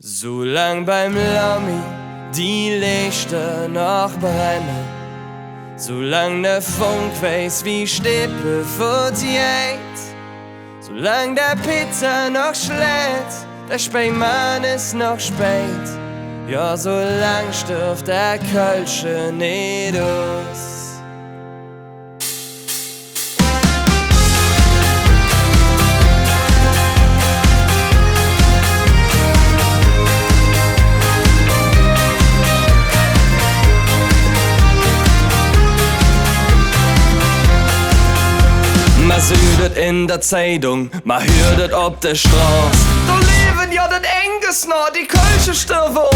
Solang beim Lami die Lichter noch brennen, solang der Funk weiß wie Stippe verdiet, solang der Pizza noch schlägt, der Spähmann ist noch spät, ja, solang stirbt der Kölsche nicht aus. Man südet in der Zeitung, man hört ob der Straß. Da leben ja das Enges noch, die Kölsche Stirvos.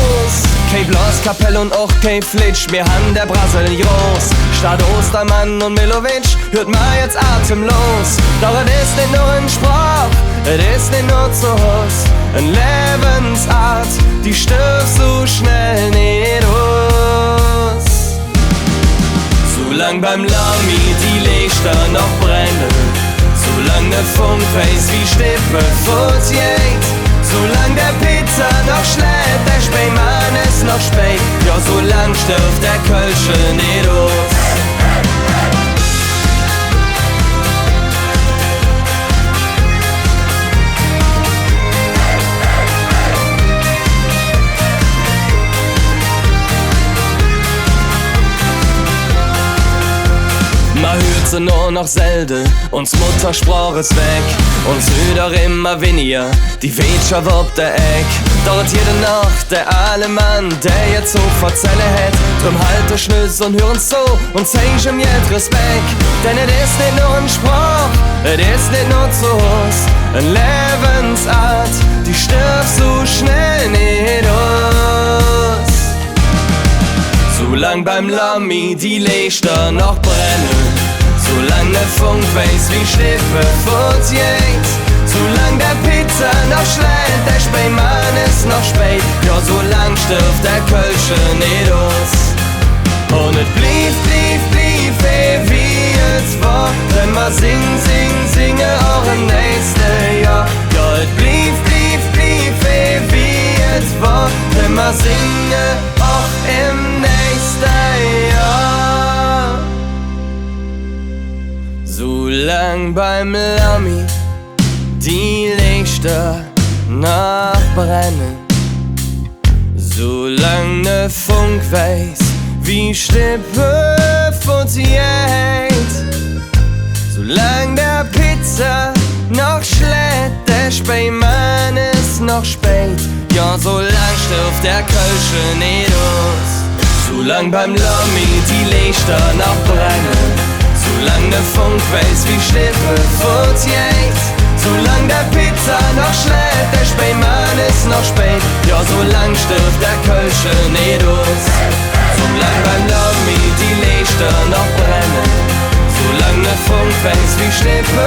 Kein Blaskapell und auch kein Flitsch, wir haben der Brasilios. Statt Ostermann und Milovic hört man jetzt atemlos. Doch es ist nicht nur ein Sprach, es ist nicht nur zu Haus. Ein Lebensart, die stirbt so schnell nicht aus. Solang beim Lami die Lichter noch brennen, solang der Funk weiß wie Stippe verdiet, solang der Pizza noch schlägt, der Spähmann ist noch spät, ja, solang stirbt der Kölsche nicht aus. Man hört sie nur noch selten, uns Muttersprache ist weg. Uns hört auch immer weniger, die Wäscher wirbt der Eck. Dort jede Nacht der Alemann, der jetzt so verzelle hat. Drum halte Schnüss und hören zu und zeig ihm jetzt Respekt. Denn es ist nicht nur ein Sprach, es ist nicht nur zu Hus. Ein Lebensart, die stirbt so schnell nicht aus. Solang beim Lami die Lichter noch brennen, solang der Funk weiß wie Stippe verdiet, solang der Pizza noch schlägt, der Spähmann ist noch spät, ja, solang stirbt der Kölsche nicht aus. Und es blieb wie es war, wenn wir singe auch im nächsten Jahr. Ja, es blieb wie es war, wenn wir singe auch im nächsten Jahr. Solang beim Lami die Lichter noch brennen, solang der Funk weiß wie Stippe verdiet, solang der Pizza noch schlägt, der Spähmann ist noch spät, ja, solang stirbt der Kölsche nicht aus. Solang beim Lami die Lichter noch brennen, solang der Funk weiß wie Stippe verdiet, solang der Pizza noch schlägt, der Spähmann ist noch spät, ja, solang stirbt der Kölsche nicht aus. Solang beim Lami die Lichter noch brennen, solang der Funk weiß wie Stippe